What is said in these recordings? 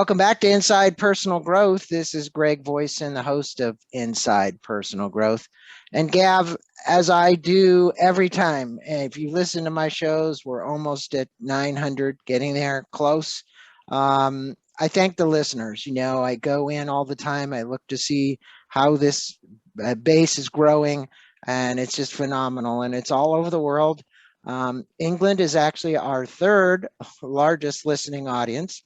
Welcome back to Inside Personal Growth. This is Greg Voisin, the host of Inside Personal Growth. And Gav, as I do every time, if you listen to my shows, we're almost at 900, getting there, close. I thank the listeners. You know, I go in all the time. I look to see how this base is growing, and it's just phenomenal. And it's all over the world. England is actually our third largest listening audience.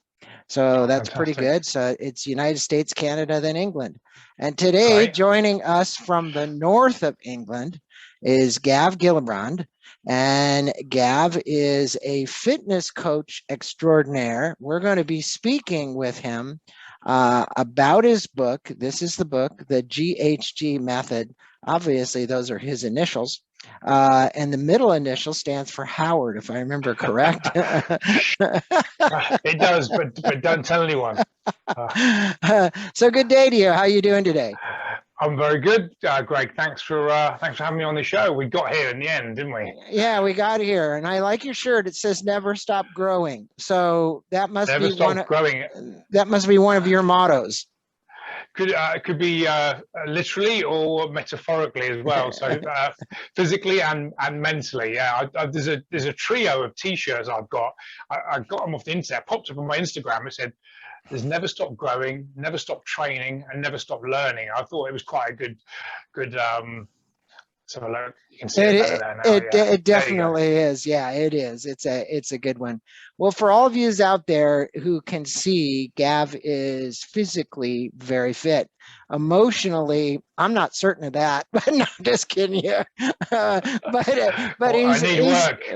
So that's pretty good. So it's United States, Canada, then England. And today, joining us from the north of England is Gav Gillibrand. And Gav is a fitness coach extraordinaire. We're going to be speaking with him about his book. This is the book, the GHG Method. Obviously, those are his initials. And the middle initial stands for Howard, if I remember correct. It does, but don't tell anyone. So good day to you. How are you doing today? I'm very good, Greg. Thanks for having me on the show. We got here in the end, didn't we? Yeah, we got here, and I like your shirt. It says "Never stop growing." So that must be that must be one of your mottos. Could be literally or metaphorically as well. So physically and mentally, yeah. There's a trio of T-shirts I've got. I got them off the internet. Popped up on my Instagram. It said, "There's never stop growing, never stop training, and never stop learning." I thought it was quite a good. So look, you can see it better there now. It definitely is. Yeah, it is. It's a good one. Well, for all of you out there who can see, Gav is physically very fit. Emotionally, I'm not certain of that, but no, just kidding you. But I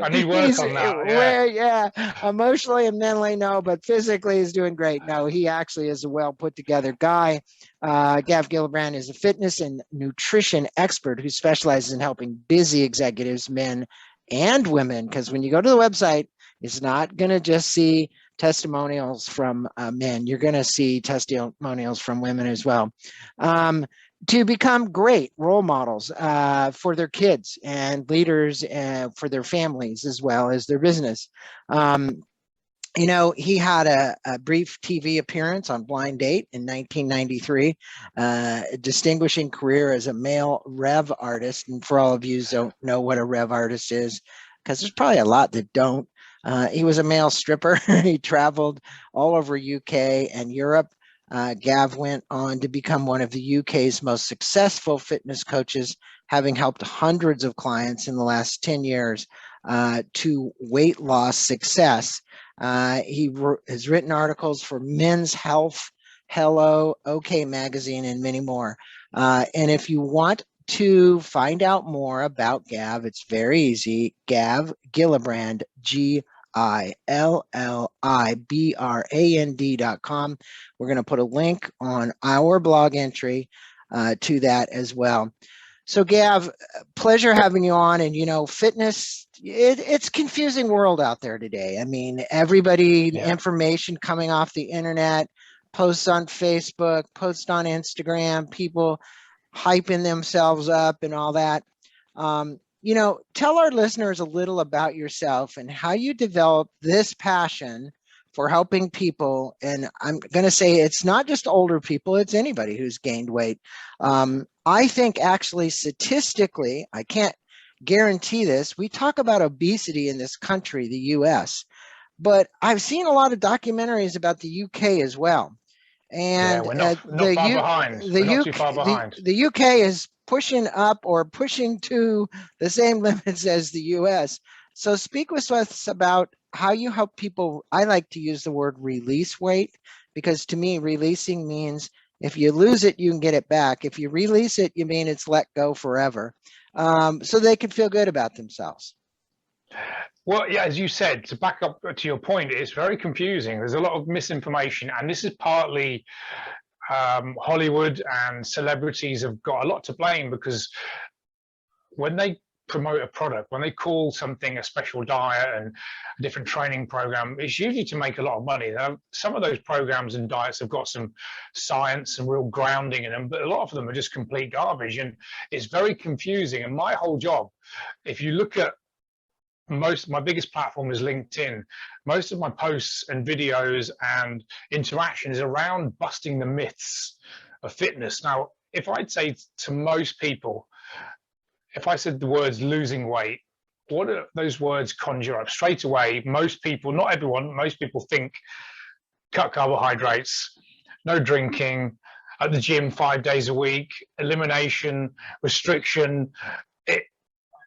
need work on that. Yeah, emotionally and mentally, no, but physically he's doing great. No, he actually is a well put together guy. Gav Gillibrand is a fitness and nutrition expert who specializes in helping busy executives, men and women, because when you go to the website, it's not going to just see testimonials from men. You're going to see testimonials from women as well, to become great role models for their kids and leaders for their families as well as their business. You know, he had a brief TV appearance on Blind Date in 1993, a distinguishing career as a male rev artist. And for all of you who don't know what a rev artist is, because there's probably a lot that don't, he was a male stripper. He traveled all over UK and Europe. Gav went on to become one of the UK's most successful fitness coaches, having helped hundreds of clients in the last 10 years to weight loss success. He has written articles for Men's Health, Hello, OK Magazine, and many more. And if you want to find out more about Gav, it's very easy. Gav Gillibrand, GILLIBRAND.com. We're going to put a link on our blog entry to that as well. So Gav, pleasure having you on. And, you know, fitness, it's a confusing world out there today. I mean, information coming off the internet, posts on Facebook, posts on Instagram, people hyping themselves up and all that. You know, tell our listeners a little about yourself and how you developed this passion for helping people. And I'm going to say it's not just older people, it's anybody who's gained weight. I think actually statistically, I can't guarantee this, we talk about obesity in this country, the US, but I've seen a lot of documentaries about the UK as well. And we're not far behind. We're not too far behind. The UK is pushing up or pushing to the same limits as the US. So speak with us about how you help people. I like to use the word release weight, because to me, releasing means if you lose it, you can get it back. If you release it, you mean it's let go forever. So they can feel good about themselves. Well, yeah, as you said, to back up to your point, it's very confusing. There's a lot of misinformation, and this is partly Hollywood and celebrities have got a lot to blame, because when they promote a product, when they call something a special diet and a different training program, it's usually to make a lot of money. Now, some of those programs and diets have got some science, some real grounding in them, but a lot of them are just complete garbage, and it's very confusing. And my whole job, if you look at my biggest platform is LinkedIn. Most of my posts and videos and interaction is around busting the myths of fitness. Now, if I'd say to most people, if I said the words losing weight, what do those words conjure up? Straight away, most people, not everyone, most people think cut carbohydrates, no drinking, at the gym 5 days a week, elimination, restriction.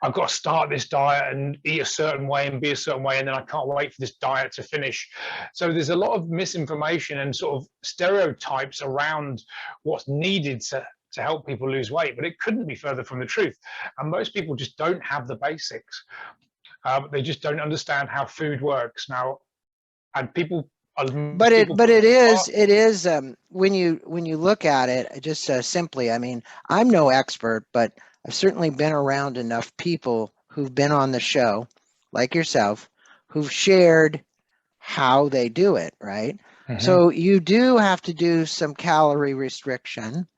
I've got to start this diet and eat a certain way and be a certain way, and then I can't wait for this diet to finish. So there's a lot of misinformation and sort of stereotypes around what's needed to help people lose weight, but it couldn't be further from the truth. And most people just don't have the basics. They just don't understand how food works now, and people. But it is when you look at it just simply. I mean, I'm no expert, but I've certainly been around enough people who've been on the show, like yourself, who've shared how they do it, right? Mm-hmm. So you do have to do some calorie restriction.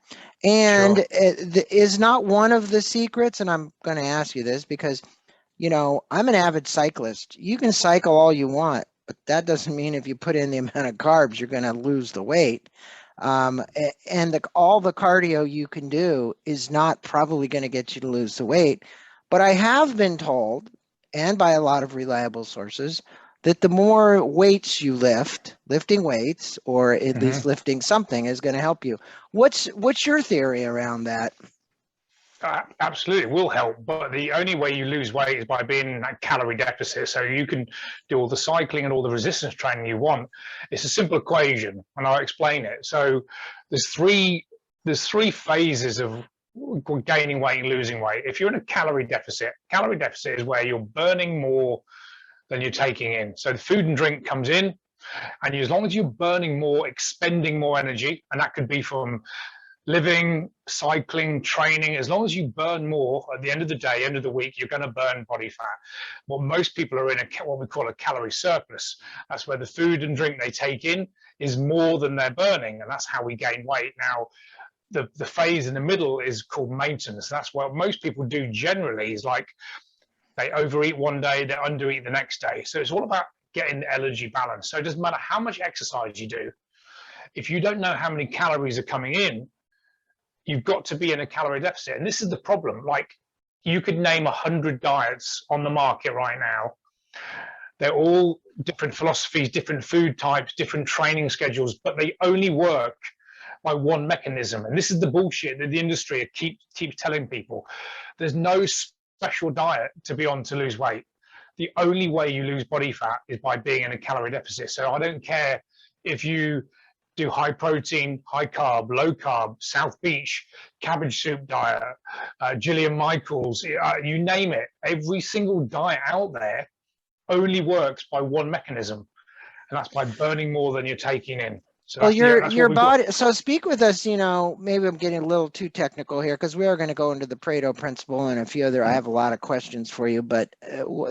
And sure. It is not one of the secrets, and I'm going to ask you this because, you know, I'm an avid cyclist. You can cycle all you want, but that doesn't mean if you put in the amount of carbs, you're going to lose the weight. And all the cardio you can do is not probably going to get you to lose the weight. But I have been told, and by a lot of reliable sources, that the more weights you lifting weights, or at least lifting something, is going to help you. What's your theory around that? Absolutely, it will help, but the only way you lose weight is by being in that calorie deficit. So you can do all the cycling and all the resistance training you want. It's a simple equation, and I'll explain it. So there's three phases of gaining weight and losing weight. If you're in a calorie deficit is where you're burning more than you're taking in. So the food and drink comes in, and as long as you're burning more, expending more energy, and that could be from living, cycling, training, as long as you burn more at the end of the day, end of the week, you're going to burn body fat. Well, most people are in what we call a calorie surplus. That's where the food and drink they take in is more than they're burning, and that's how we gain weight. Now, the phase in the middle is called maintenance. That's what most people do generally, is like they overeat one day, they undereat the next day. So it's all about getting the energy balance. So it doesn't matter how much exercise you do. If you don't know how many calories are coming in, you've got to be in a calorie deficit. And this is the problem. Like, you could name 100 diets on the market right now. They're all different philosophies, different food types, different training schedules, but they only work by one mechanism. And this is the bullshit that the industry keeps telling people. There's no special diet to be on to lose weight. The only way you lose body fat is by being in a calorie deficit. So I don't care if you do high protein, high carb, low carb, South Beach, cabbage soup diet, Jillian Michaels, you name it. Every single diet out there only works by one mechanism, and that's by burning more than you're taking in. So well, your body. So speak with us. You know, maybe I'm getting a little too technical here because we are going to go into the Pareto principle and a few other. I have a lot of questions for you, but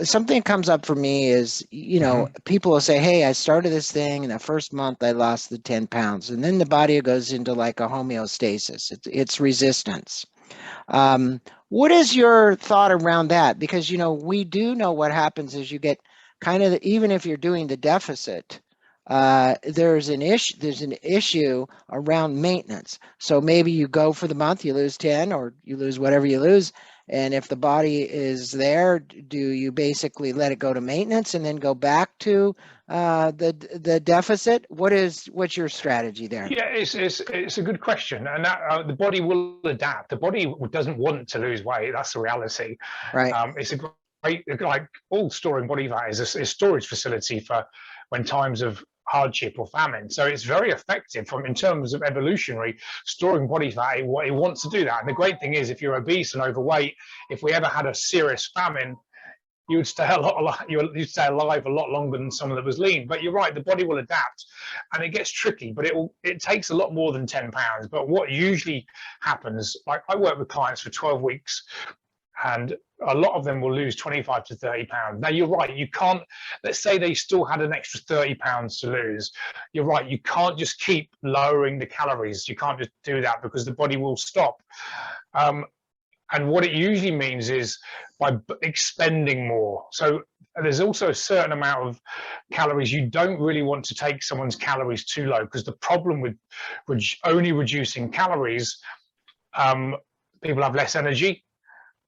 something that comes up for me is, you know, people will say, "Hey, I started this thing, and the first month I lost the 10 pounds, and then the body goes into like a homeostasis. It's resistance." What is your thought around that? Because, you know, we do know what happens is you get kind of, even if you're doing the deficit, there's an issue around maintenance. So maybe you go for the month, you lose 10, or you lose whatever you lose. And if the body is there, do you basically let it go to maintenance and then go back to the deficit? What's your strategy there? Yeah, it's a good question, and that the body will adapt. The body doesn't want to lose weight. That's the reality. Right. It's a great, like all storing body fat is a storage facility for when times of hardship or famine. So it's very effective in terms of evolutionary storing body fat. It wants to do that. And the great thing is, if you're obese and overweight, if we ever had a serious famine, you would stay you'd stay alive a lot longer than someone that was lean. But you're right, the body will adapt, and it gets tricky. But it takes a lot more than 10 pounds. But what usually happens, like I work with clients for 12 weeks, and a lot of them will lose 25 to 30 pounds. Now, you're right, you can't, let's say they still had an extra 30 pounds to lose. You're right, you can't just keep lowering the calories. You can't just do that because the body will stop. And what it usually means is by expending more. So there's also a certain amount of calories. You don't really want to take someone's calories too low, because the problem with only reducing calories, people have less energy.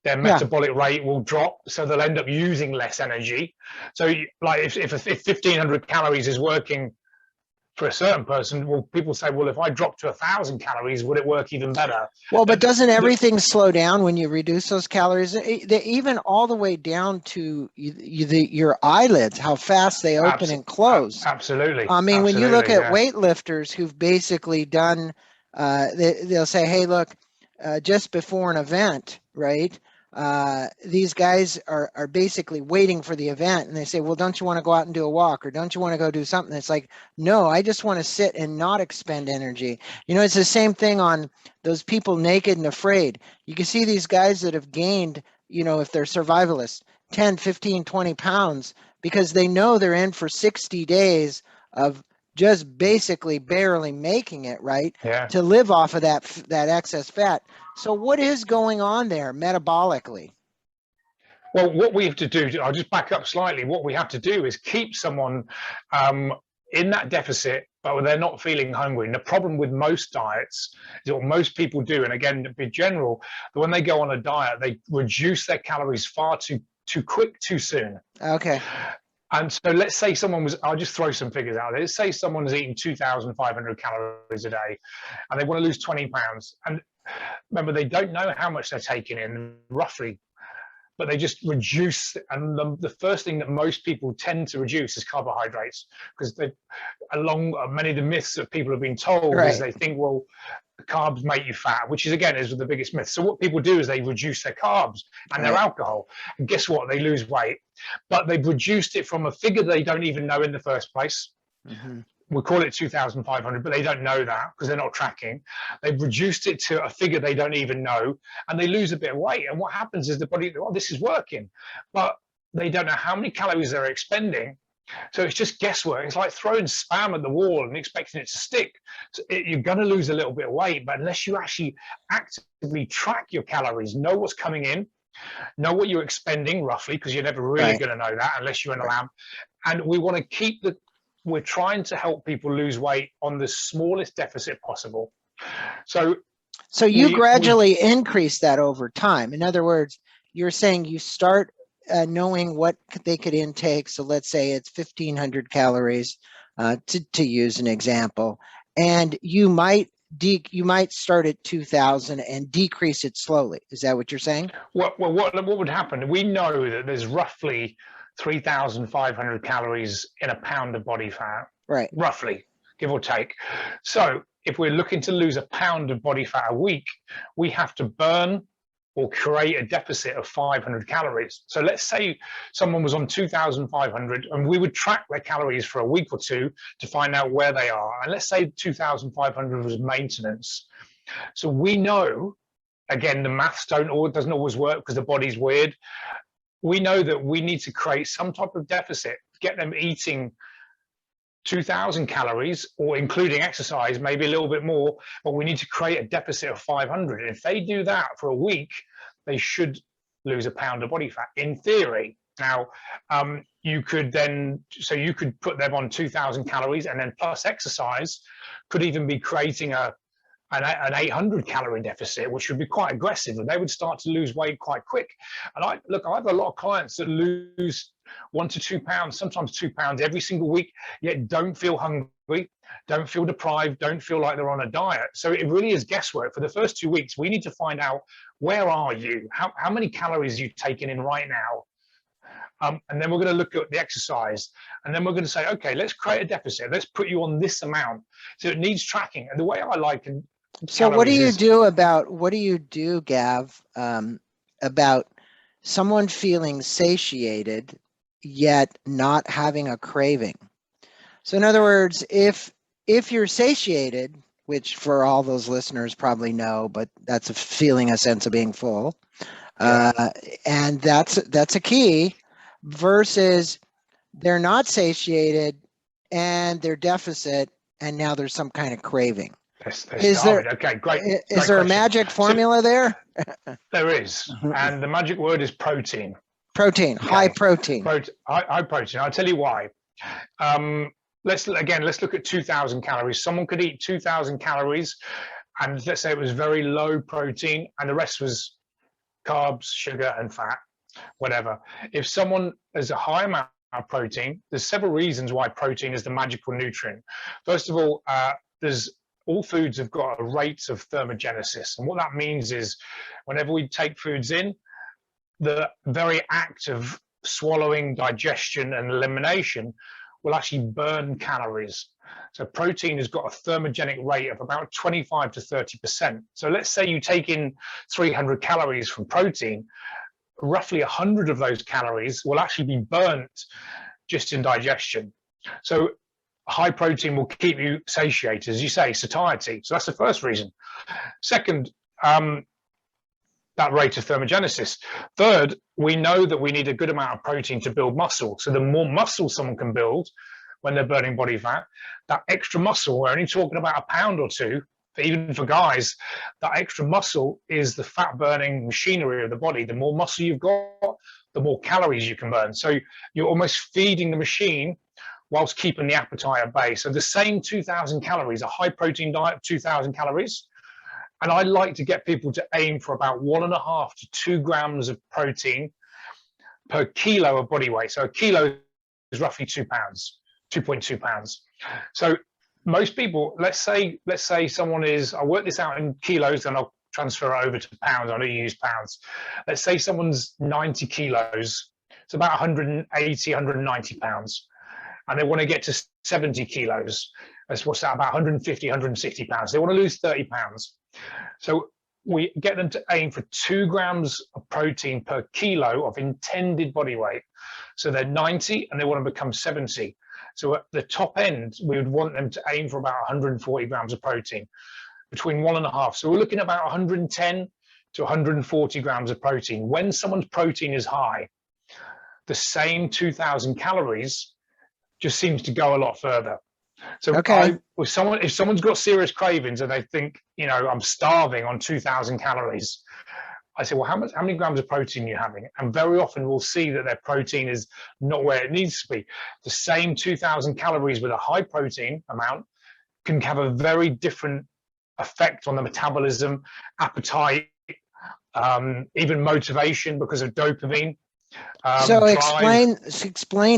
Their metabolic rate will drop, so they'll end up using less energy. So like if 1,500 calories is working for a certain person, well, people say, well, if I drop to 1,000 calories, would it work even better? Well, but doesn't everything slow down when you reduce those calories? Even all the way down to your eyelids, how fast they open and close. Absolutely. I mean, when you look at weightlifters who've basically done, they'll say, hey, look, just before an event, right? These guys are basically waiting for the event, and they say, well, don't you want to go out and do a walk, or don't you want to go do something? It's like, no, I just want to sit and not expend energy. You know, it's the same thing on those people naked and afraid. You can see these guys that have gained, you know, if they're survivalists, 10, 15, 20 pounds, because they know they're in for 60 days of just basically barely making it, right? Yeah. To live off of that excess fat. So what is going on there metabolically? Well, what we have to do, I'll just back up slightly. What we have to do is keep someone in that deficit, but they're not feeling hungry. And the problem with most diets is what most people do, and again, to be general, when they go on a diet, they reduce their calories far too quick, too soon. Okay. And so let's say someone was, I'll just throw some figures out there. Let's say someone was eating 2,500 calories a day and they want to lose 20 pounds. And remember, they don't know how much they're taking in roughly, but they just reduce. And the first thing that most people tend to reduce is carbohydrates, because along many of the myths that people have been told is they think, well, carbs make you fat, which is, again, is the biggest myth. So what people do is they reduce their carbs and their alcohol, and guess what? They lose weight, but they've reduced it from a figure they don't even know in the first place. We call it 2,500, but they don't know that because they're not tracking. They've reduced it to a figure they don't even know, and they lose a bit of weight. And what happens is the body, oh, this is working, but they don't know how many calories they're expending. So it's just guesswork. It's like throwing spam at the wall and expecting it to stick. So you're going to lose a little bit of weight, but unless you actually actively track your calories, know what's coming in, know what you're expending roughly, because you're never really going to know that unless you're in a lab. And we want to keep we're trying to help people lose weight on the smallest deficit possible. So you gradually increase that over time. In other words, you're saying you start knowing what they could intake. So let's say it's 1,500 calories, to use an example, and you might start at 2,000 and decrease it slowly. Is that what you're saying? Well, what would happen? We know that there's roughly 3,500 calories in a pound of body fat, right? Roughly, give or take. So if we're looking to lose a pound of body fat a week, we have to burn or create a deficit of 500 calories. So let's say someone was on 2,500 and we would track their calories for a week or two to find out where they are. And let's say 2,500 was maintenance. So we know, again, the maths doesn't always work because the body's weird. We know that we need to create some type of deficit, get them eating 2,000 calories, or including exercise, maybe a little bit more, but we need to create a deficit of 500. And if they do that for a week, they should lose a pound of body fat, in theory. Now, you could put them on 2,000 calories, and then plus exercise could even be creating an 800 calorie deficit, which would be quite aggressive, and they would start to lose weight quite quick. And I have a lot of clients that lose 1 to 2 pounds, sometimes 2 pounds every single week, yet don't feel hungry, don't feel deprived, don't feel like they're on a diet. So it really is guesswork. For the first 2 weeks, we need to find out, where are you? How many calories are you taking in right now? And then we're going to look at the exercise, and then we're going to say, okay, let's create a deficit. Let's put you on this amount. So it needs tracking. And the way I like it. So what do you do, Gav, about someone feeling satiated yet not having a craving? So in other words, if you're satiated, which for all those listeners probably know, but that's feeling a sense of being full, and that's a key, versus they're not satiated and they're deficit and now there's some kind of craving. They're Is there starving. Okay, great. is there a magic formula there? There is, and the magic word is protein. Protein, Okay. high protein. High protein. I'll tell you why. Let's look at 2,000 calories. Someone could eat 2,000 calories, and let's say it was very low protein, and the rest was carbs, sugar, and fat, whatever. If someone has a high amount of protein, there's several reasons why protein is the magical nutrient. First of all, all foods have got a rate of thermogenesis, and what that means is whenever we take foods in, the very act of swallowing, digestion, and elimination will actually burn calories. So protein has got a thermogenic rate of about 25 to 30%. So let's say you take in 300 calories from protein, roughly 100 of those calories will actually be burnt just in digestion. So high protein will keep you satiated, as you say, satiety. So that's the first reason. Second, that rate of thermogenesis. Third, we know that we need a good amount of protein to build muscle. So the more muscle someone can build when they're burning body fat, that extra muscle, we're only talking about a pound or two, even for guys, that extra muscle is the fat burning machinery of the body. The more muscle you've got, the more calories you can burn. So you're almost feeding the machine whilst keeping the appetite at bay. So the same 2,000 calories, a high protein diet of 2,000 calories, and I like to get people to aim for about 1.5 to 2 grams of protein per kilo of body weight. So a kilo is roughly 2 pounds, 2.2 pounds. So most people, let's say someone is, I'll work this out in kilos, then I'll transfer it over to pounds. I know you use pounds. Let's say someone's 90 kilos. It's about 180, 190 pounds. And they want to get to 70 kilos. What's that, about 150, 160 pounds. They want to lose 30 pounds. So we get them to aim for 2 grams of protein per kilo of intended body weight. So they're 90 and they want to become 70. So at the top end, we would want them to aim for about 140 grams of protein, between 1.5. So we're looking at about 110 to 140 grams of protein. When someone's protein is high, the same 2,000 calories just seems to go a lot further. So okay. If someone's got serious cravings and they think, I'm starving on 2,000 calories, I say, well, how many grams of protein are you having? And very often we'll see that their protein is not where it needs to be. The same 2,000 calories with a high protein amount can have a very different effect on the metabolism, appetite, even motivation because of dopamine. So explain,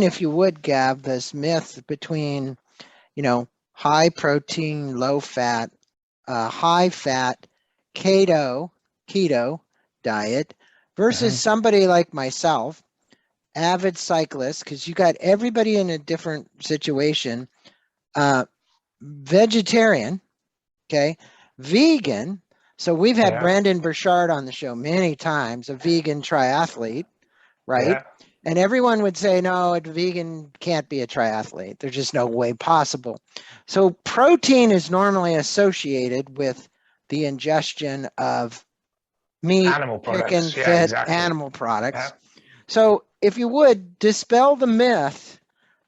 if you would, Gav, this myth between, high protein, low fat, high fat, keto diet versus somebody like myself, avid cyclist, because you got everybody in a different situation, vegetarian, okay, vegan. So we've had Brandon Burchard on the show many times, a vegan triathlete, right? Yeah. And everyone would say, no, a vegan can't be a triathlete. There's just no way possible. So protein is normally associated with the ingestion of meat, animal products, chicken, fat, animal products. Yeah. So if you would dispel the myth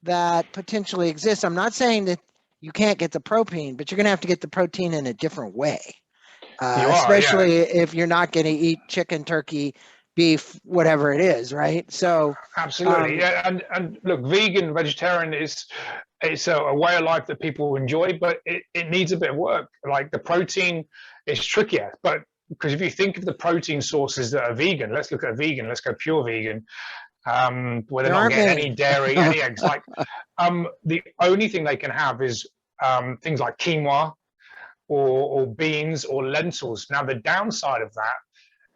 that potentially exists, I'm not saying that you can't get the protein, but you're going to have to get the protein in a different way, especially if you're not going to eat chicken, turkey, beef, whatever it is, right? So absolutely, and look, vegan, vegetarian it's a way of life that people enjoy, but it needs a bit of work. Like the protein is trickier, but because if you think of the protein sources that are vegan, let's look at a vegan, let's go pure vegan, where they're not getting any dairy, any eggs. Like the only thing they can have is things like quinoa or beans or lentils. Now the downside of that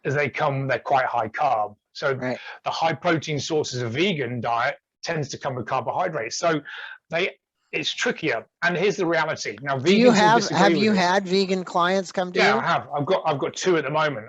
is they're quite high carb. So the high protein sources of vegan diet tends to come with carbohydrates. So it's trickier. And here's the reality. Now, have you had vegan clients come to you? Yeah, I have. I've got 2 at the moment.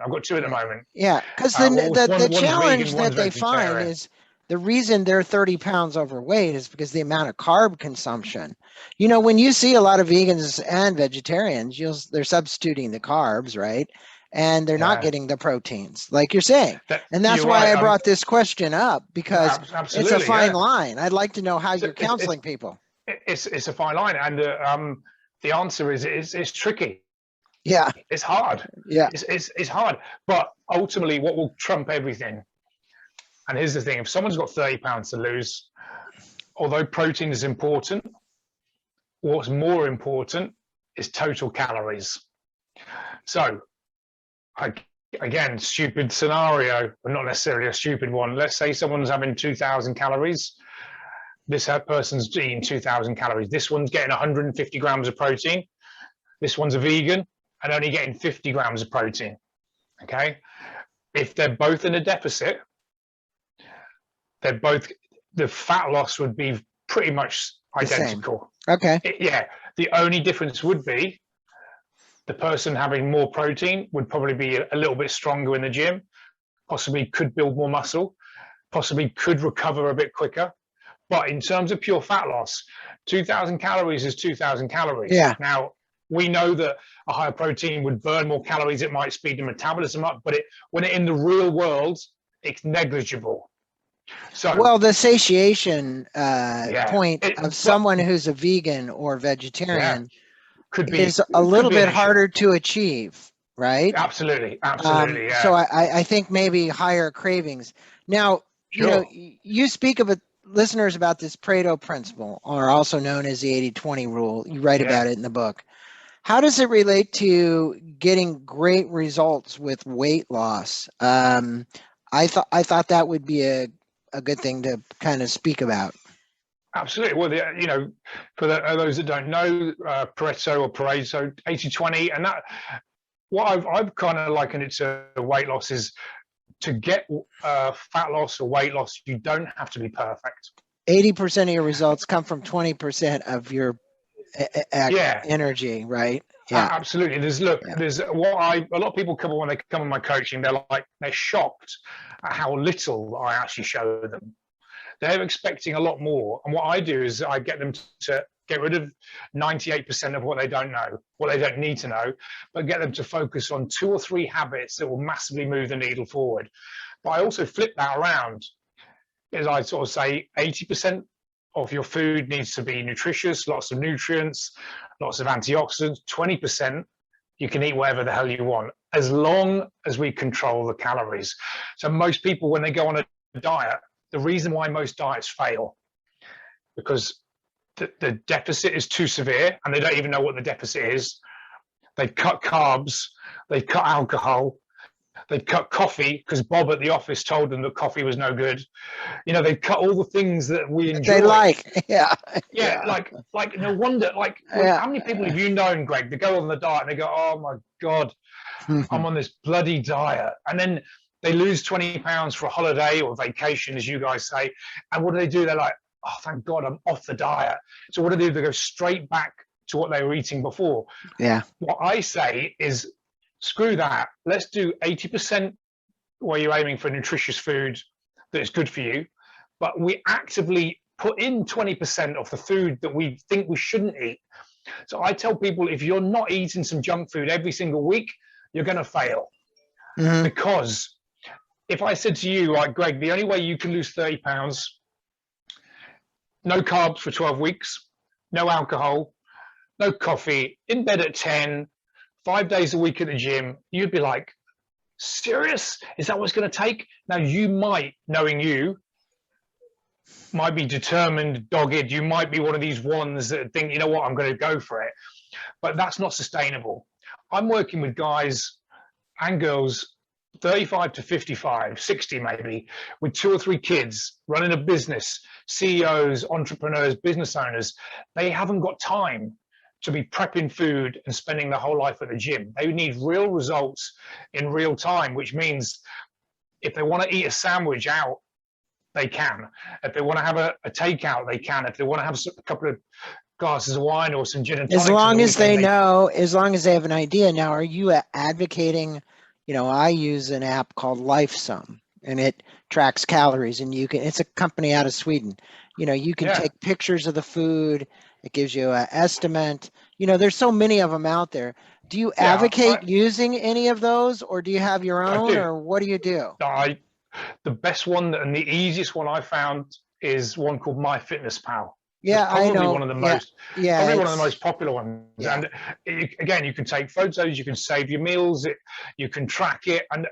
Yeah, because the challenge that they find is the reason they're 30 pounds overweight is because the amount of carb consumption. When you see a lot of vegans and vegetarians, they're substituting the carbs, right? And they're not getting the proteins, like you're saying. And that's why I brought this question up, because it's a fine line. I'd like to know how you're counseling people. It's a fine line. And the answer is it's tricky. Yeah. It's hard. Yeah. It's hard. But ultimately, what will trump everything? And here's the thing: if someone's got 30 pounds to lose, although protein is important, what's more important is total calories. So, again, stupid scenario, but not necessarily a stupid one. Let's say someone's having 2,000 calories. This person's eating 2,000 calories. This one's getting 150 grams of protein. This one's a vegan and only getting 50 grams of protein. Okay. If they're both in a deficit, the fat loss would be pretty much identical. Okay. Yeah. The only difference would be the person having more protein would probably be a little bit stronger in the gym, possibly could build more muscle, possibly could recover a bit quicker. But in terms of pure fat loss, 2,000 calories is 2,000 calories. Yeah. Now, we know that a higher protein would burn more calories. It might speed the metabolism up, but when in the real world, it's negligible. So, well, the satiation point of someone who's a vegan or vegetarian could be is a little bit harder to achieve, right? Absolutely. So I think maybe higher cravings. Now, sure. you speak of listeners about this Pareto principle, or also known as the 80-20 rule. You write about it in the book. How does it relate to getting great results with weight loss? I thought that would be a good thing to kind of speak about. Absolutely. Well, for those that don't know, Pareto, 80-20, and that what I've kind of likened it to weight loss is to get fat loss or weight loss, you don't have to be perfect. 80% of your results come from 20% of your energy, right? Yeah, absolutely. There's a lot of people come when they come on my coaching, they're shocked at how little I actually show them. They're expecting a lot more, and what I do is I get them to get rid of 98% of what they don't know, what they don't need to know, but get them to focus on 2 or 3 habits that will massively move the needle forward. But I also flip that around, as I sort of say, 80% of your food needs to be nutritious, lots of nutrients, lots of antioxidants. 20%, you can eat whatever the hell you want, as long as we control the calories. So most people, when they go on a diet, the reason why most diets fail, because the deficit is too severe and they don't even know what the deficit is. They cut carbs, they cut alcohol, they cut coffee because Bob at the office told them that coffee was no good. They cut all the things that we enjoy. They like, yeah. Like no wonder. How many people have you known, Greg, that go on the diet and they go, "Oh my God, I'm on this bloody diet," and then they lose 20 pounds for a holiday or vacation, as you guys say, and what do? They're like, "Oh, thank God, I'm off the diet." So what do? They go straight back to what they were eating before. Yeah. What I say is, screw that. Let's do 80% where you're aiming for nutritious food that is good for you, but we actively put in 20% of the food that we think we shouldn't eat. So I tell people, if you're not eating some junk food every single week, you're going to fail. Mm-hmm. Because if I said to you, like, Greg, the only way you can lose 30 pounds, no carbs for 12 weeks, no alcohol, no coffee, in bed at 10, 5 days a week at the gym, you'd be like, serious? Is that what it's going to take? Now, you might, knowing you, might be determined, dogged. You might be one of these ones that think, you know what, I'm going to go for it. But that's not sustainable. I'm working with guys and girls 35 to 55, 60 maybe, with 2 or 3 kids, running a business, CEOs, entrepreneurs, business owners. They haven't got time to be prepping food and spending their whole life at the gym. They need real results in real time, which means if they want to eat a sandwich out, they can. If they want to have a takeout, they can. If they want to have a couple of glasses of wine or some gin and tonic, as long as they know, as long as they have an idea. Now, are you advocating? I use an app called LifeSum, and it tracks calories, and it's a company out of Sweden. You can take pictures of the food. It gives you an estimate. There's so many of them out there. Do you advocate using any of those, or do you have your own, or what do you do? The best one and the easiest one I found is one called MyFitnessPal. Yeah, It's I probably know. one of the Yeah, most, yeah, probably one of the it's most popular ones. yeah, And again, you can take photos, you can save your meals, you can track it. And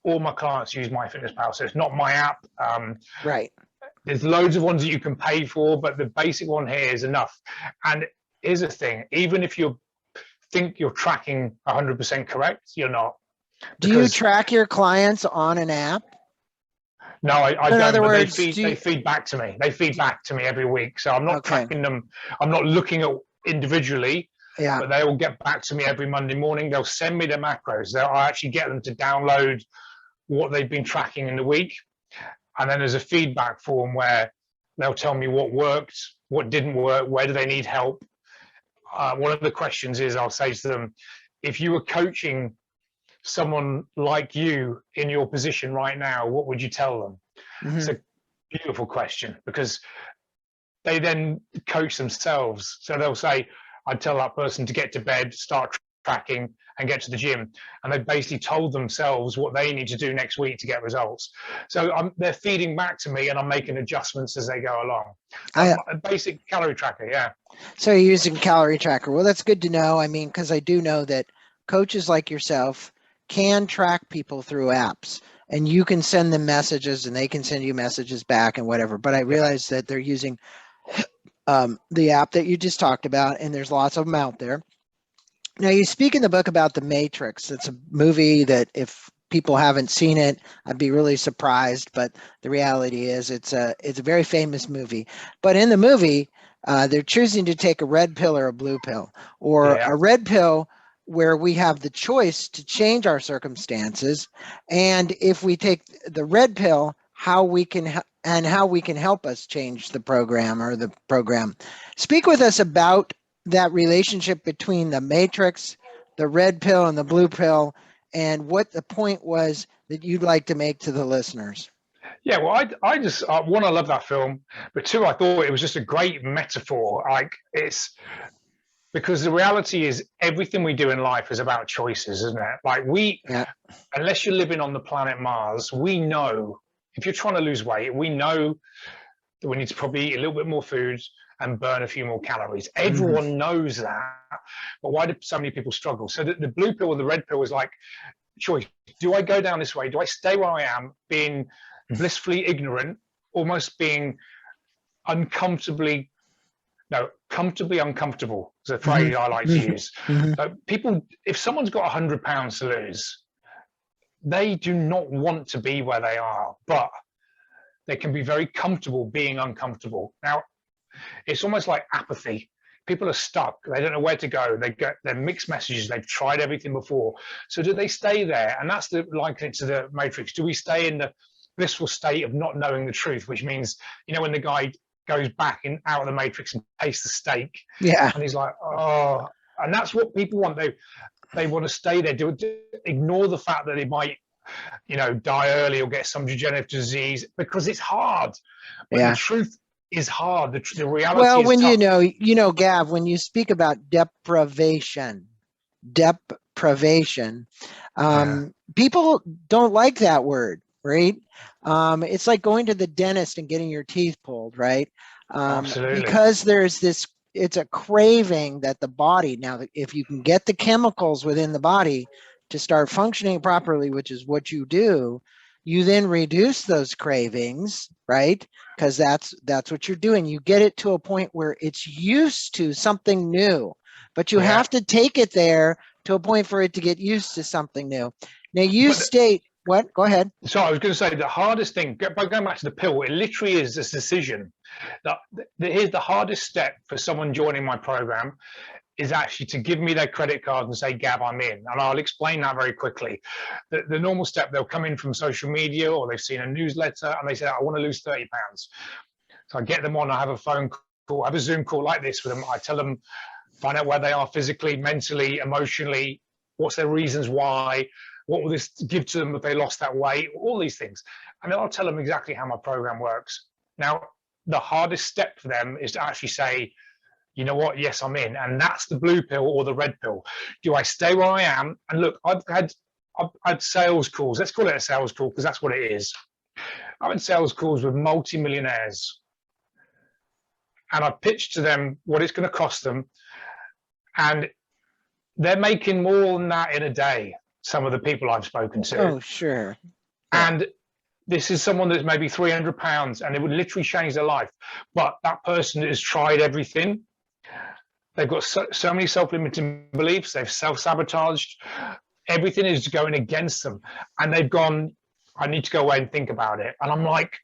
all my clients use MyFitnessPal, so it's not my app. right. There's loads of ones that you can pay for, but the basic one here is enough. And here's the thing: even if you think you're tracking 100% correct, you're not. Do you Because track your clients on an app? no, I In don't. other But words, they feed back to me. They feed back to me every week. So I'm not okay, tracking them. I'm not looking at individually, yeah, but they will get back to me every Monday morning. They'll send me the macros. I'll actually get them to download what they've been tracking in the week, and then there's a feedback form where they'll tell me what worked, what didn't work, where do they need help. One of the questions is I'll say to them, if you were coaching someone like you in your position right now, what would you tell them? It's hmm a beautiful question, because they then coach themselves. So they'll say, I'd tell that person to get to bed, start tracking, and get to the gym. And they've basically told themselves what they need to do next week to get results. So they're feeding back to me, and I'm making adjustments as they go along. I A basic calorie tracker, yeah. So you're using calorie tracker. Well, that's good to know. I mean, because I do know that coaches like yourself can track people through apps, and you can send them messages and they can send you messages back and whatever. But I Yeah. realize that they're using the app that you just talked about, and there's lots of them out there. Now, you speak in the book about The Matrix. It's a movie that if people haven't seen it, I'd be really surprised. But the reality is, it's a very famous movie. But in the movie, they're choosing to take a red pill or a blue pill, or Yeah. a red pill where we have the choice to change our circumstances, and if we take the red pill, how we can and how we can help us change the program or the program. Speak with us about that relationship between the matrix, the red pill, and the blue pill, and what the point was that you'd like to make to the listeners. Yeah, well, I just one, I love that film, but two, I thought it was just a great metaphor. Like, it's because the reality is everything we do in life is about choices, isn't it? Like, Yeah. unless you're living on the planet Mars, we know if you're trying to lose weight, we know that we need to probably eat a little bit more food and burn a few more calories. Mhm. Everyone knows that, but why do so many people struggle? So the blue pill or the red pill is like choice. Do I go down this way? Do I stay where I am, being blissfully ignorant, almost being uncomfortably, no, comfortably uncomfortable is a phrase Mhm. I like to Mhm. use. Mhm. So people, if someone's got 100 pounds to lose, they do not want to be where they are, but they can be very comfortable being uncomfortable. Now, it's almost like apathy. People are stuck. They don't know where to go. They get their mixed messages. They've tried everything before. So do they stay there? And that's the liken it to the Matrix. Do we stay in the blissful state of not knowing the truth, which means, when the guy goes back out of the Matrix and tastes the steak, Yeah. and he's like, oh, and that's what people want. They want to stay there. Ignore the fact that they might, die early or get some degenerative disease, because it's hard. But the Yeah. truth is hard. The reality Well, is when tough. Gav, when you speak about deprivation, Yeah, people don't like that word, right? It's like going to the dentist and getting your teeth pulled, right? absolutely. Because there's this, it's a craving that the body, now, if you can get the chemicals within the body to start functioning properly, which is what you do, you then reduce those cravings, right? Because that's what you're doing. You get it to a point where it's used to something new, but you Yeah. have to take it there to a point for it to get used to something new. Now you But state what? Go ahead. so I was going to say the hardest thing, by going back to the pill, it literally is this decision that here's the hardest step for someone joining my program is actually to give me their credit card and say, Gav, I'm in. And I'll explain that very quickly. The normal step, they'll come in from social media or they've seen a newsletter and they say, I want to lose 30 pounds. So I get them on, I have a phone call, I have a Zoom call like this with them. I tell them, find out where they are physically, mentally, emotionally, what's their reasons why, what will this give to them if they lost that weight, all these things. And then I'll tell them exactly how my program works. Now, the hardest step for them is to actually say, you know what, yes, I'm in. And that's the blue pill or the red pill. Do I stay where I am? And look, I've had sales calls. Let's call it a sales call because that's what it is. I've had sales calls with multi-millionaires and I pitched to them what it's going to cost them, and they're making more than that in a day. Some of the people I've spoken to. Oh, sure. Yeah. And this is someone that's maybe £300, and it would literally change their life. But that person has tried everything. They've got so many self-limiting beliefs. They've self-sabotaged. Everything is going against them. And they've gone, I need to go away and think about it. And I'm like,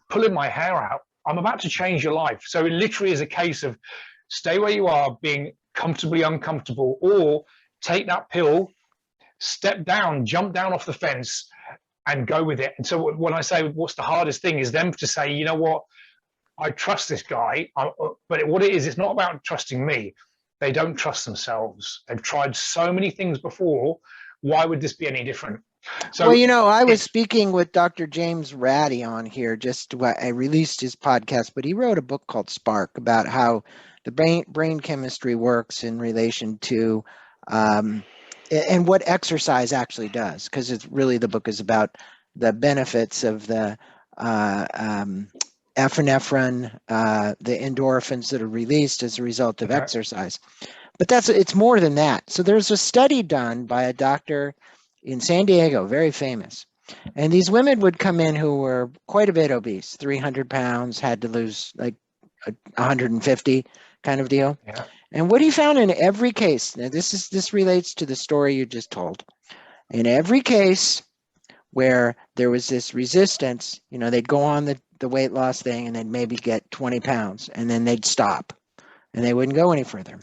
pulling my hair out. I'm about to change your life. So it literally is a case of stay where you are, being comfortably uncomfortable, or take that pill, step down, jump down off the fence, and go with it. And so when I say what's the hardest thing is them to say, you know what, I trust this guy, but what it is, it's not about trusting me. They don't trust themselves. They've tried so many things before. Why would this be any different? So, well, you know, I was speaking with Dr. James Ratty on here. I released his podcast, but he wrote a book called Spark about how the brain chemistry works in relation to and what exercise actually does, because it's really, the book is about the benefits of the epinephrine, the endorphins that are released as a result of exercise. But it's more than that. So there's a study done by a doctor in San Diego, very famous. And these women would come in who were quite a bit obese, 300 pounds, had to lose like 150 kind of deal. Yeah. And what he found in every case, now this relates to the story you just told. In every case where there was this resistance, you know, they'd go on the weight loss thing and they'd maybe get 20 pounds and then they'd stop and they wouldn't go any further.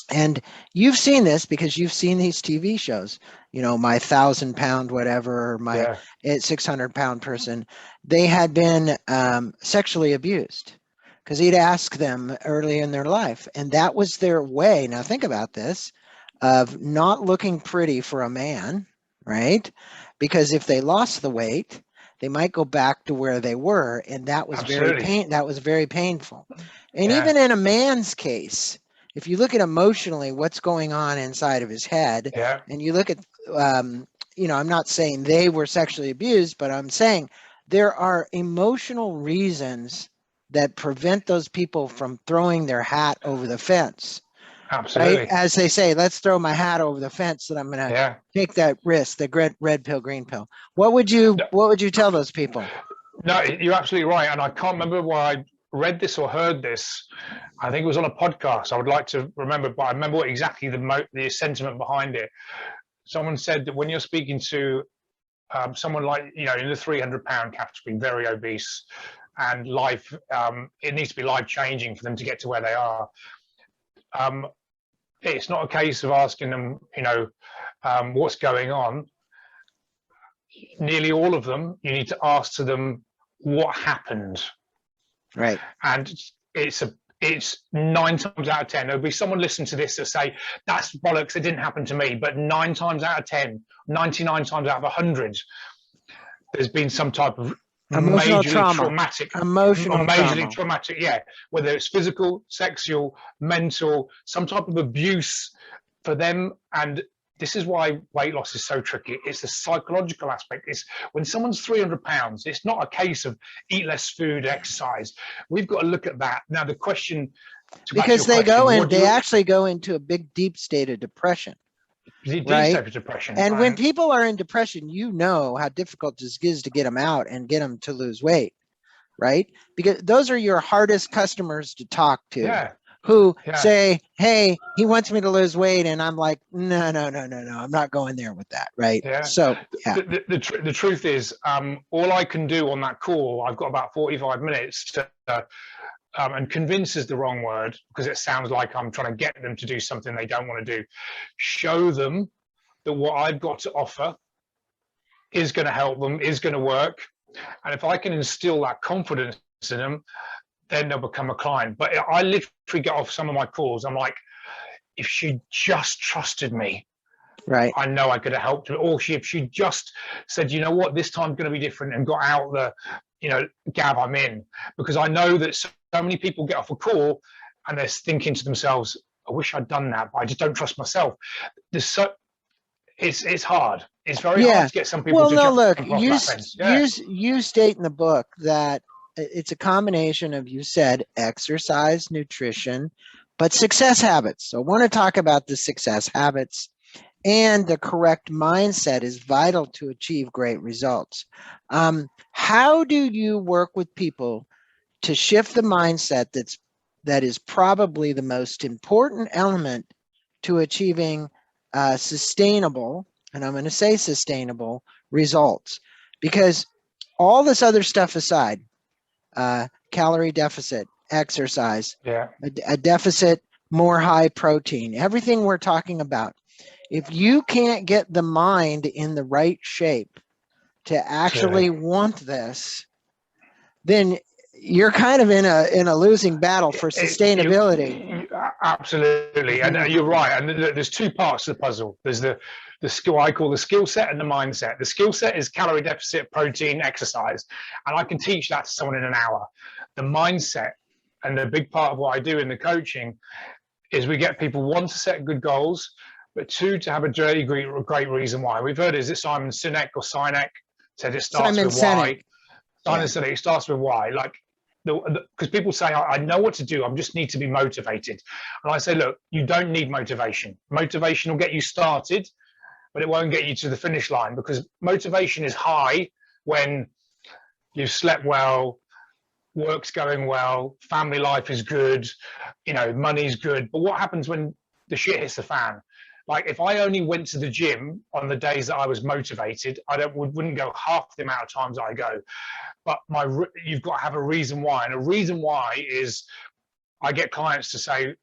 And you've seen this because you've seen these TV shows, you know, my 1,000-pound whatever, or my 600-pound person. They had been sexually abused because he'd ask them early in their life. And that was their way. Now think about this, of not looking pretty for a man, right? Because if they lost the weight, they might go back to where they were. And that was very painful. And even in a man's case, if you look at emotionally what's going on inside of his head, and you look at, you know, I'm not saying they were sexually abused, but I'm saying there are emotional reasons that prevent those people from throwing their hat over the fence. Absolutely. Right? As they say, let's throw my hat over the fence that I'm going to take that risk, the red pill, green pill. What would you tell those people? No, you're absolutely right. And I can't remember where I read this or heard this. I think it was on a podcast. I would like to remember, but I remember exactly the sentiment behind it. Someone said that when you're speaking to someone like, you know, in the 300-pound category, very obese, and life, it needs to be life-changing for them to get to where they are. It's not a case of asking them, you know, what's going on. Nearly all of them, you need to ask to them what happened. Right. And it's 9 times out of 10, there'll be someone listening to this that say, that's bollocks, it didn't happen to me. But 9 times out of 10, 99 times out of 100, there's been some type of emotional traumatic, traumatic, whether it's physical, sexual, mental, some type of abuse for them. And this is why weight loss is so tricky. It's the psychological aspect. It's when someone's 300 pounds, it's not a case of eat less food, exercise. We've got to look at that. Now, the question, because they actually go into a big, deep state of depression. Depression. And when people are in depression, you know how difficult it is to get them out and get them to lose weight, right? Because those are your hardest customers to talk to, who say, hey, he wants me to lose weight. And I'm like, no, I'm not going there with that, right? Yeah. So, The truth is, all I can do on that call, I've got about 45 minutes to, and convince is the wrong word, because it sounds like I'm trying to get them to do something they don't want to do. Show them that what I've got to offer is going to help them, is going to work. And if I can instill that confidence in them, then they'll become a client. But I literally get off some of my calls, I'm like, if she just trusted me, right, I know I could have helped her. Or if she just said, you know what, this time's going to be different, and got out the, you know, Gav, I'm in. Because I know that so many people get off a call and they're thinking to themselves, I wish I'd done that, but I just don't trust myself. It's hard. It's very hard to get some people to jump off that fence. You state in the book that it's a combination of, you said, exercise, nutrition, but success habits. So I want to talk about the success habits, and the correct mindset is vital to achieve great results. How do you work with people to shift the mindset that is probably the most important element to achieving sustainable, and I'm going to say sustainable, results? Because all this other stuff aside, calorie deficit, exercise, Yeah. a deficit, more high protein, everything we're talking about, if you can't get the mind in the right shape to actually want this, then you're kind of in a losing battle for sustainability. Absolutely, and you're right. And there's two parts to the puzzle. There's the skill, I call the skill set, and the mindset. The skill set is calorie deficit, protein, exercise, and I can teach that to someone in an hour. The mindset, and the big part of what I do in the coaching, is we get people, one, to set good goals, but two, to have a really great reason why. We've heard, is it Simon Sinek or Sinek said it starts with why. Simon said it starts with why. Like, because people say, I know what to do, I just need to be motivated. And I say, look, you don't need motivation. Motivation will get you started, but it won't get you to the finish line, because motivation is high when you've slept well, work's going well, family life is good, money's good. But what happens when the shit hits the fan? Like, if I only went to the gym on the days that I was motivated, wouldn't go half the amount of times I go. But you've got to have a reason why. And a reason why is, I get clients to say,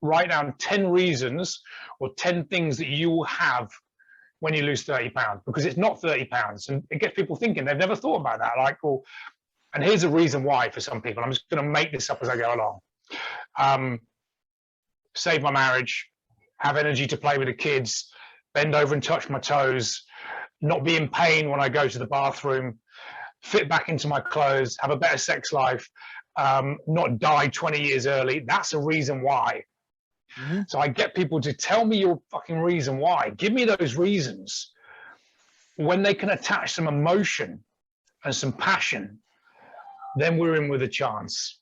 write down 10 reasons or 10 things that you will have when you lose 30 pounds, because it's not 30 pounds. And it gets people thinking, they've never thought about that. Like, well, and here's a reason why for some people. I'm just going to make this up as I go along. Save my marriage, have energy to play with the kids, bend over and touch my toes, not be in pain when I go to the bathroom, fit back into my clothes, have a better sex life, not die 20 years early. That's a reason why. Mm-hmm. So I get people to tell me your fucking reason why. Give me those reasons. When they can attach some emotion and some passion, then we're in with a chance.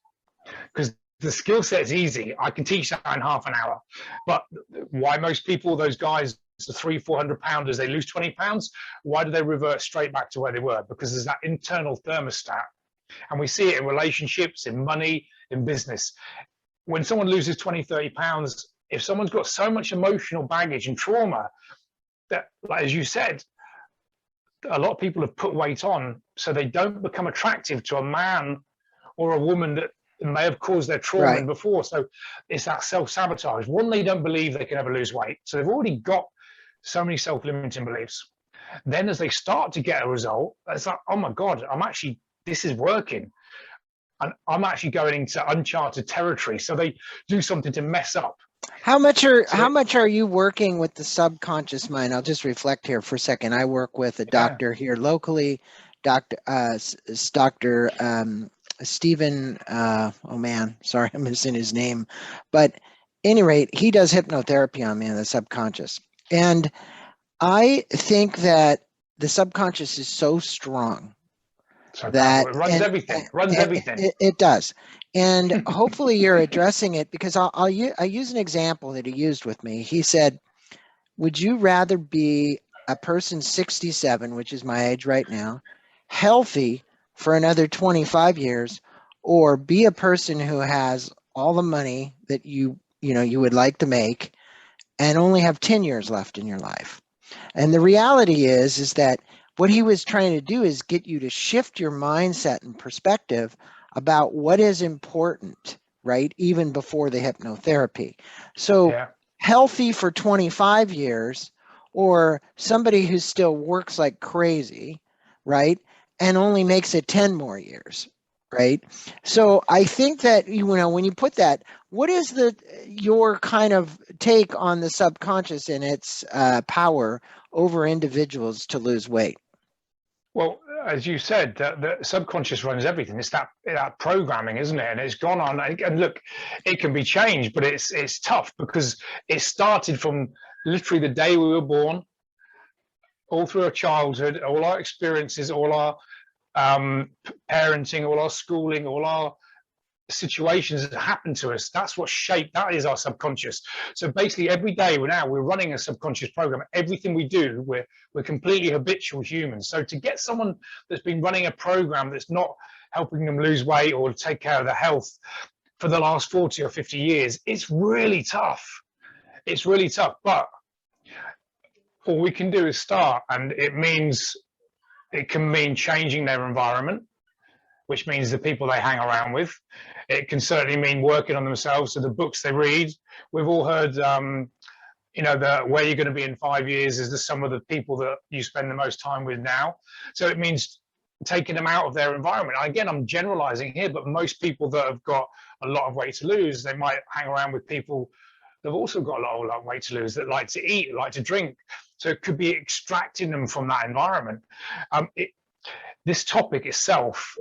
Because the skill set's easy. I can teach that in half an hour. But why most people, those guys, the 300-400 pounders, they lose 20 pounds, why do they revert straight back to where they were? Because there's that internal thermostat. And we see it in relationships, in money, in business. When someone loses 20-30 pounds, if someone's got so much emotional baggage and trauma that, like, as you said, a lot of people have put weight on so they don't become attractive to a man or a woman that may have caused their trauma before. So it's that self-sabotage. One, they don't believe they can ever lose weight. So they've already got so many self-limiting beliefs. Then as they start to get a result, it's like, oh my God, this is working. And I'm actually going into uncharted territory. So they do something to mess up. How much are you working with the subconscious mind? I'll just reflect here for a second. I work with a doctor here locally, Dr. Stephen, oh man, sorry, I'm missing his name. But at any rate, he does hypnotherapy on me in the subconscious. And I think that the subconscious is so strong that it runs everything. It does. And hopefully you're addressing it, because I use an example that he used with me. He said, would you rather be a person 67, which is my age right now, healthy for another 25 years, or be a person who has all the money that you would like to make and only have 10 years left in your life? And the reality is that what he was trying to do is get you to shift your mindset and perspective about what is important, right? Even before the hypnotherapy. So healthy for 25 years, or somebody who still works like crazy, right? And only makes it 10 more years, right? So I think that, when you put that, what is your kind of take on the subconscious and its power over individuals to lose weight? Well, as you said, the subconscious runs everything. It's that programming, isn't it? And it's gone on. And look, it can be changed, but it's tough, because it started from literally the day we were born, all through our childhood, all our experiences, all our parenting, all our schooling, all our situations that happen to us, that's what shaped, that is our subconscious. So basically every day we're running a subconscious program. Everything we do, we're completely habitual humans. So to get someone that's been running a program that's not helping them lose weight or take care of their health for the last 40 or 50 years, it's really tough. It's really tough, but all we can do is start, and it can mean changing their environment, which means the people they hang around with. It can certainly mean working on themselves, so the books they read. We've all heard, where you're going to be in 5 years is the sum of the people that you spend the most time with now. So it means taking them out of their environment. Again, I'm generalizing here, but most people that have got a lot of weight to lose, they might hang around with people that have also got a lot of weight to lose, that like to eat, like to drink. So it could be extracting them from that environment. This topic itself,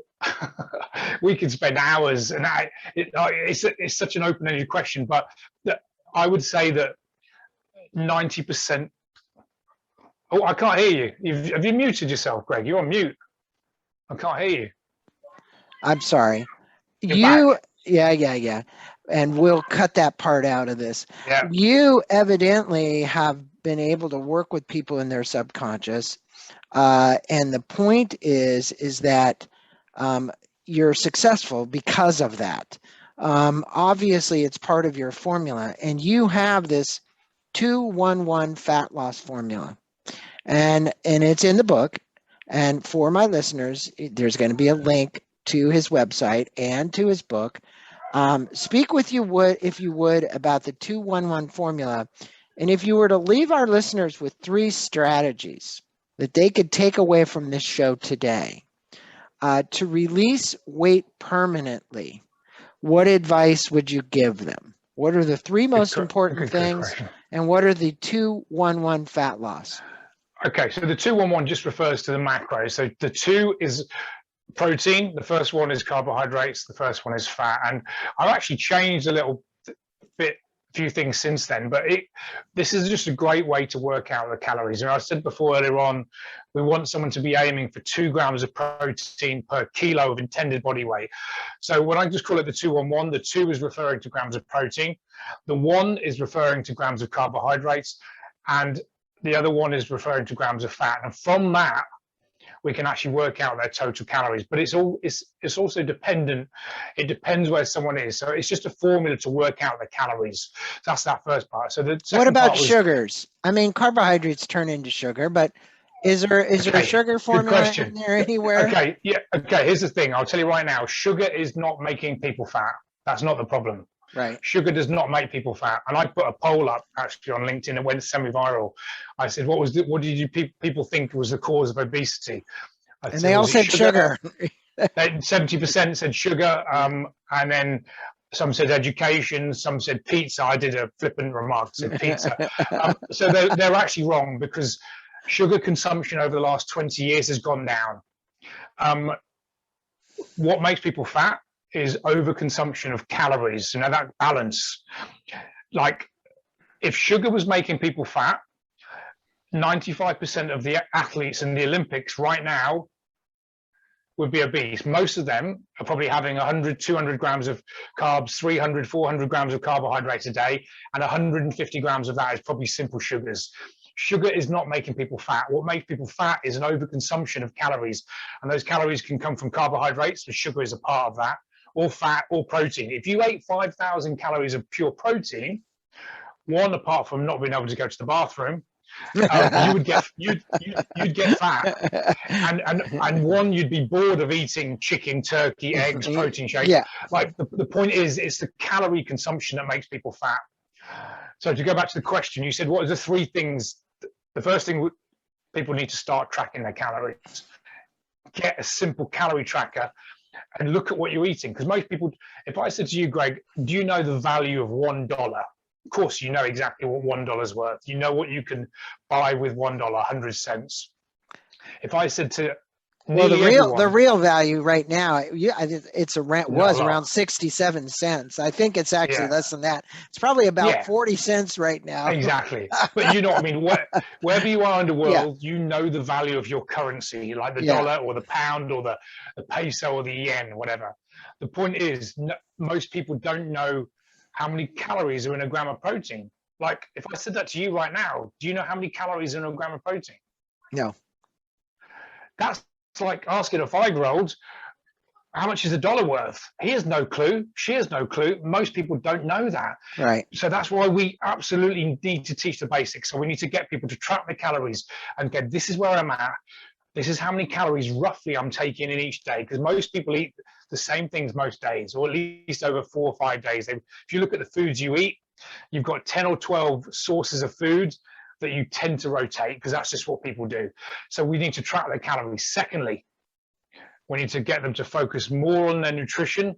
we could spend hours, and it's such an open-ended question, but I would say that 90%. Oh, I can't hear you. Have you muted yourself, Greg? You're on mute. I can't hear you. I'm sorry. You're back. Yeah. And we'll cut that part out of this. Yeah. You evidently have been able to work with people in their subconscious. And the point is that you're successful because of that. Obviously, it's part of your formula, and you have this 2-1-1 fat loss formula, and it's in the book. And for my listeners, there's going to be a link to his website and to his book. Speak with you if you would about the 2-1-1 formula, and if you were to leave our listeners with 3 strategies that they could take away from this show today to release weight permanently, what advice would you give them? What are the 3 most important things, and what are the 2-1-1 fat loss? Okay, so the 2-1-1 just refers to the macros. So the 2 is protein, the first one is carbohydrates, the first one is fat. And I've actually changed a little bit, a few things since then, but this is just a great way to work out the calories. And I said before earlier on, we want someone to be aiming for 2 grams of protein per kilo of intended body weight. So when I just call it the 2-1-1, the 2 is referring to grams of protein, the 1 is referring to grams of carbohydrates, and the other one is referring to grams of fat. And from that, we can actually work out their total calories. But it's also dependent. It depends where someone is. So it's just a formula to work out the calories. That's that first part. So the second what about part was, sugars? I mean, carbohydrates turn into sugar, but is there a sugar formula in there anywhere? Okay, yeah. Okay, here's the thing. I'll tell you right now. Sugar is not making people fat. That's not the problem. Right. Sugar does not make people fat. And I put a poll up actually on LinkedIn. It went semi-viral. I said, what did you people think was the cause of obesity? And they all said sugar. 70% said sugar. And then some said education, some said pizza. I did a flippant remark, said pizza. So they're actually wrong, because sugar consumption over the last 20 years has gone down. What makes people fat is overconsumption of calories. That balance. Like, if sugar was making people fat, 95% of the athletes in the Olympics right now would be obese. Most of them are probably having 100, 200 grams of carbs, 300, 400 grams of carbohydrates a day, and 150 grams of that is probably simple sugars. Sugar is not making people fat. What makes people fat is an overconsumption of calories. And those calories can come from carbohydrates, but sugar is a part of that, or fat, or protein. If you ate 5,000 calories of pure protein, one, apart from not being able to go to the bathroom, you'd get fat, and one, you'd be bored of eating chicken, turkey, eggs, protein shakes. Yeah. Like the point is, it's the calorie consumption that makes people fat. So to go back to the question, you said, what are the 3 things? The first thing, people need to start tracking their calories. Get a simple calorie tracker and look at what you're eating. Because most people, if I said to you, Greg, do you know the value of $1? Of course, you know exactly what $1 is worth. You know what you can buy with $1, 100 cents. If I said to Well, the Nearly real everyone. value right now, it's Not a was around lot. 67 cents. I think it's actually Yeah. less than that. It's probably about Yeah. 40 cents right now. Exactly. But you know what I mean? Wherever you are in the Yeah, world, you know the value of your currency, like the yeah, dollar or the pound or the peso or the yen, whatever. The point is, most people don't know how many calories are in a gram of protein. Like, if I said that to you right now, do you know how many calories are in a gram of protein? no, That's like asking a 5-year-old, how much is a dollar worth? He has no clue. She has no clue. Most people don't know that. right. So that's why we absolutely need to teach the basics. So we need to get people to track the calories and get, this is where I'm at. This is how many calories roughly I'm taking in each day. Because most people eat the same things most days, or at least over 4 or 5 days. If you look at the foods you eat, you've got 10 or 12 sources of food that you tend to rotate because that's just what people do. So we need to track their calories. Secondly, we need to get them to focus more on their nutrition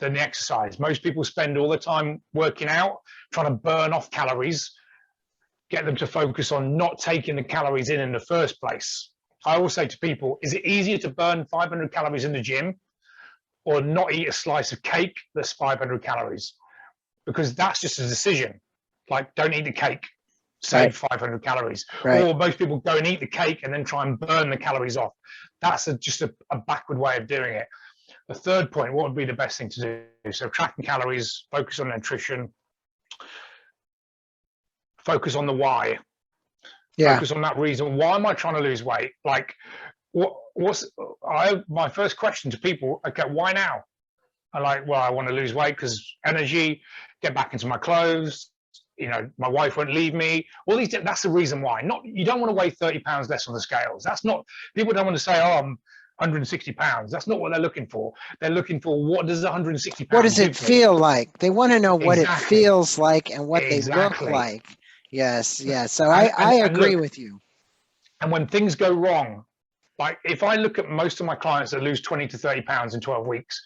than the exercise. Most people spend all the time working out, trying to burn off calories, get them to focus on not taking the calories in the first place. I always say to people, is it easier to burn 500 calories in the gym or not eat a slice of cake that's 500 calories? Because that's just a decision. Like, don't eat the cake, Right, save 500 calories. right. Or most people go and eat the cake and then try and burn the calories off. That's just a backward way of doing it. The third point, what would be the best thing to do? So tracking calories, focus on nutrition, focus on the why, Yeah, focus on that reason. Why am I trying to lose weight? Like, my first question to people, okay, why now? I'm like, well, I want to lose weight because energy, get back into my clothes, my wife won't leave me. All these, that's the reason why. Not, you don't want to weigh 30 pounds less on the scales. That's not, people don't want to say, oh, I'm 160 pounds. That's not what they're looking for. They're looking for, what does 160 what pounds does do it for me? feel like? They want to know what it Exactly. feels like and what they look Exactly. like. Yes, yes. So And, I and, and agree look, with you. and when things go wrong, like if I look at most of my clients that lose 20 to 30 pounds in 12 weeks,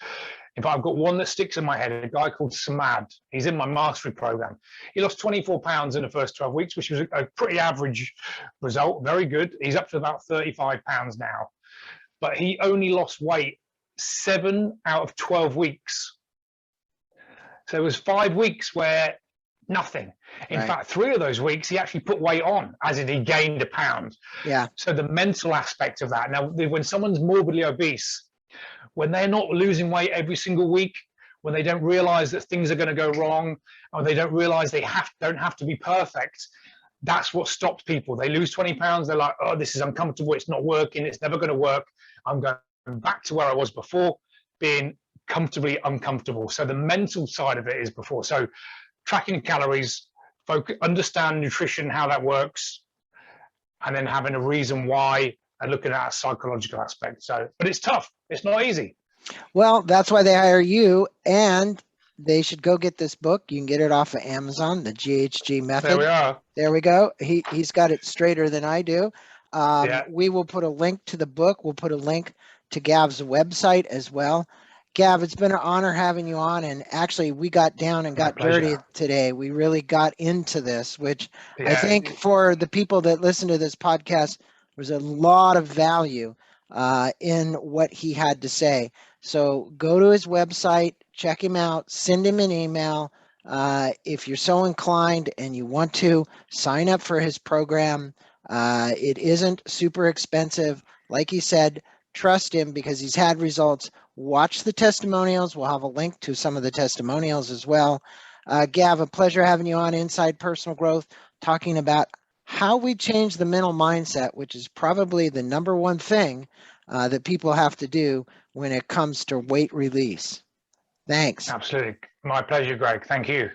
if I've got one that sticks in my head, a guy called Samad, he's in my mastery program. He lost 24 pounds in the first 12 weeks, which was a pretty average result, very good. He's up to about 35 pounds now, but he only lost weight 7 out of 12 weeks. So it was 5 weeks where nothing. In Right. fact, 3 of those weeks he actually put weight on, as in he gained a pound. Yeah. So the mental aspect of that. Now, when someone's morbidly obese, when they're not losing weight every single week, when they don't realize that things are going to go wrong, or they don't realize they don't have to be perfect, that's what stops people. They lose 20 pounds. They're like, oh, this is uncomfortable. It's not working. It's never going to work. I'm going back to where I was before, being comfortably uncomfortable. So the mental side of it is before. So tracking calories, understand nutrition, how that works, and then having a reason why and looking at a psychological aspect. So, but it's tough. It's not easy. Well, that's why they hire you, and they should go get this book. You can get it off of Amazon, the GHG There we Method. are. There we go. He's got it straighter than I do. Yeah. We will put a link to the book. We'll put a link to Gav's website as well. Gav, it's been an honor having you on. And actually, we got down and My got dirty pleasure. today. We really got into this, which I Yeah. think for the people that listen to this podcast, there's a lot of value in what he had to say. So go to his website, check him out, send him an email. If you're so inclined and you want to sign up for his program, it isn't super expensive. Like he said, trust him because he's had results. Watch the testimonials. We'll have a link to some of the testimonials as well. Gav, a pleasure having you on Inside Personal Growth, talking about how we change the mental mindset, which is probably the number one thing that people have to do when it comes to weight release. Thanks. Absolutely. My pleasure, Greg. Thank you.